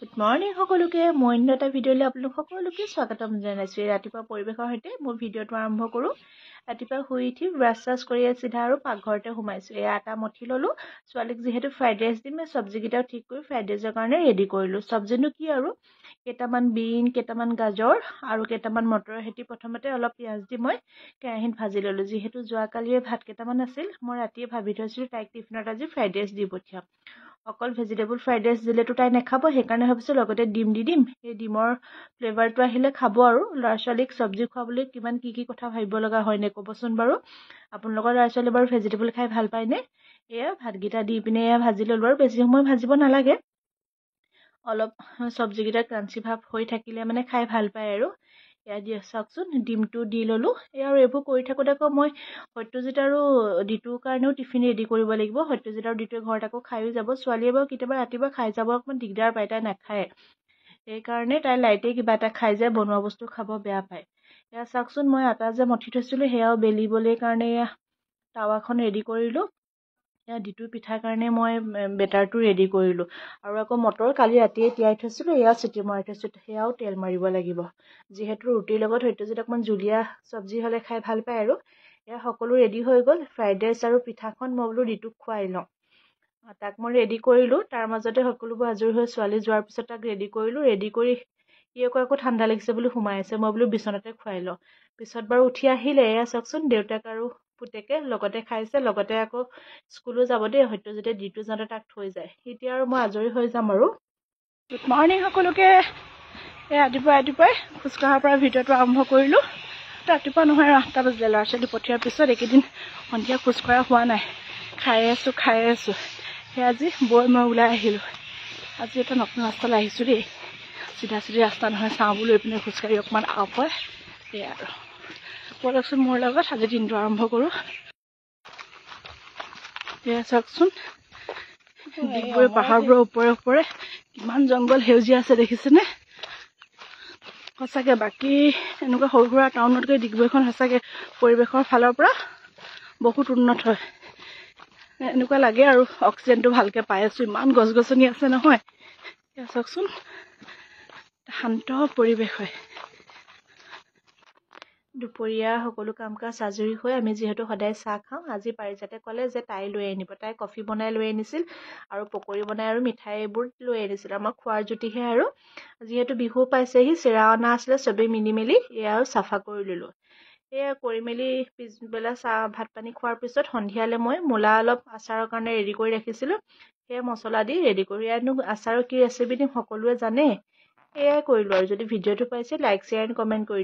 Good morning সকলোকে মই অন্য এটা ভিডিঅ'লৈ আপোনালোক সকলোকে স্বাগতম জনাইছোঁ। ৰাতিপুৱা পৰিৱেশৰ সৈতে মোৰ ভিডিঅ'টো আৰম্ভ কৰোঁ। ৰাতিপুৱা শুই উঠি ব্ৰাছ চাছ কৰি চিধা আৰু পাকঘৰতে সোমাইছোঁ। এই আটা মঠি ল'লোঁ। ছোৱালীক যিহেতু ফ্ৰাইড ৰাইচ দিম, এই চব্জিকেইটাও ঠিক কৰি ফ্ৰাইড ৰাইচৰ কাৰণে ৰেডি কৰিলোঁ। চব্জিনো কি আৰু কেইটামান বিন, কেইটামান গাজৰ আৰু কেইটামান মটৰৰ সৈতে প্ৰথমতে অলপ পিঁয়াজ দি মই কেৰাহীত ভাজি ল'লোঁ। যিহেতু যোৱাকালিয়ে ভাত কেইটামান আছিল, মই ৰাতিয়ে ভাবি থৈছিলোঁ তাইক টিফিনত আজি ফ্ৰাইড ৰাইচ দি পঠিয়াম। অকল ভেজিটেবল ফ্ৰাইড ৰাইচ দিলেতো তাই নাখাব, সেইকাৰণে ভাবিছোঁ লগতে ডিম দি দিম। এই ডিমৰ ফ্লেভাৰটো আহিলে খাব আৰু ল'ৰা ছোৱালীক চব্জি খুৱাবলৈ কিমান কি কথা ভাবিব লগা হয়নে ক'বচোন বাৰু। আপোনালোকৰ ল'ৰা ছোৱালী বাৰু ভেজিটেবল খাই ভাল পায়নে? এয়া ভাতকেইটা দি পিনে এয়া ভাজি ল'লোঁ আৰু বেছি সময় ভাজিব নালাগে। অলপ চব্জিকেইটা ক্ৰাঞ্চি ভাৱ হৈ থাকিলে মানে খাই ভাল পায় আৰু। এয়া দি চাওকচোন, ডিমটো দি ল'লোঁ। এয়া আৰু এইবোৰ কৰি থাকোঁতে আকৌ মই সত্যজিত আৰু ডিটোৰ কাৰণেও টিফিন ৰেডি কৰিব লাগিব। সত্যজিত আৰু ডিটোৱে ঘৰত আকৌ খায়ো যাব। ছোৱালীয়ে বাৰু কেতিয়াবা ৰাতিপুৱা খাই যাব অকণমান দিগদাৰ পায়, তাই নাখায়। সেইকাৰণে তাই লাইটে কিবা এটা খাই যায়, বনোৱা বস্তু খাব বেয়া পায়। এয়া চাওকচোন, মই আটা যে মঠি থৈছিলোঁ সেয়াও বেলিবলৈ কাৰণে এয়া টাৱাখন ৰেডি কৰিলোঁ। এয়া ডিটোৰ পিঠাৰ কাৰণে মই বেটাৰটো ৰেডি কৰিলোঁ। আৰু আকৌ মটৰ কালি ৰাতিয়ে তিয়াই থৈছিলোঁ, এয়া চিটি মৰাই থৈছোঁ, সেয়াও তেল মাৰিব লাগিব। যিহেতু ৰুটিৰ লগত সত্যজিত অকণমান জুলীয়া চব্জি হ'লে খাই ভাল পায় আৰু। এয়া সকলো ৰেডি হৈ গ'ল। ফ্ৰাইড ৰাইচ আৰু পিঠাখন মই বোলো ডিটোক খুৱাই লওঁ। তাক মই ৰেডি কৰিলোঁ। তাৰ মাজতে সকলোবোৰ আজৰি হৈ ছোৱালী যোৱাৰ পিছত তাক ৰেডি কৰিলোঁ। ৰেডি কৰি ই আকৌ ঠাণ্ডা লাগিছে বুলি সোমাই আছে। মই বোলো বিচনাতে খুৱাই লওঁ। পিছত বাৰু উঠি আহিলে। এয়া চাওকচোন, দেউতাক আৰু পুতেকে লগতে খাইছে, লগতে আকৌ স্কুলো যাব দেই। সত্যজিতে ডিটো যাওঁতে তাক থৈ যায়। এতিয়া আৰু মই আজৰি হৈ যাম আৰু। গুড মৰ্ণিং সকলোকে। ৰাতিপুৱাই খোজকঢ়াৰ পৰা ভিডিঅ'টো আৰম্ভ কৰিলোঁ। ৰাতিপুৱা নহয়, 8টা বাজিলে। ল'ৰা ছোৱালী পঠিওৱাৰ পিছত এইকেইদিন সন্ধিয়া খোজকঢ়া হোৱা নাই। খাই আছোঁ। সেই আজি বৈ মই ওলাই আহিলোঁ। আজি এটা নতুন ৰাস্তালৈ আহিছোঁ দেই। চিধা ৰাস্তা নহয়, চাওঁ বোলো এইপিনে খোজকাঢ়ি অকণমান আপ হয়। সেয়া আৰু ব'লকচোন মোৰ লগত আজি দিনটো আৰম্ভ কৰোঁ। এয়া চাওকচোন, ডিগবৈ পাহাৰবোৰৰ ওপৰে কিমান জংঘল সেউজীয়া আছে দেখিছেনে? সঁচাকৈ বাকী এনেকুৱা সৰু সুৰা টাউনতকৈ ডিগবৈখন সঁচাকৈ পৰিৱেশৰ ফালৰ পৰা বহুত উন্নত হয়। এনেকুৱা লাগে আৰু অক্সিজেনটো ভালকৈ পাই আছোঁ। ইমান গছ গছনি আছে নহয়। এয়া চাওকচোন, শান্ত পৰিৱেশ হয়। দুপৰীয়া সকলো কাম কাজ আজৰি হৈ আমি যিহেতু সদায় চাহ খাওঁ, আজি পাৰিজাতে ক'লে যে তাই লৈ আনিব। তাই কফি বনাই লৈ আনিছিল আৰু পকৰি বনাই আৰু মিঠাই এইবোৰ লৈ আনিছিল। আমাৰ খোৱাৰ জুতিহে আৰু। যিহেতু বিহু পাইছেহি, চিৰা অনা আছিলে, চবেই মিলি মেলি এয়া আৰু চাফা কৰি ল'লোঁ। এয়া কৰি মেলি পিছবেলা ভাত পানী খোৱাৰ পিছত সন্ধিয়ালৈ মই মূলা অলপ আচাৰৰ কাৰণে ৰেডি কৰি ৰাখিছিলোঁ। সেয়া মছলা দি ৰেডি কৰি, ইয়াতনো আচাৰৰ কি ৰেচিপি দিম সকলোৱে জানে। এয়াই কৰিলোঁ আৰু। যদি ভিডিঅ'টো পাইছে লাইক শ্বেয়াৰ এণ্ড কমেণ্ট কৰি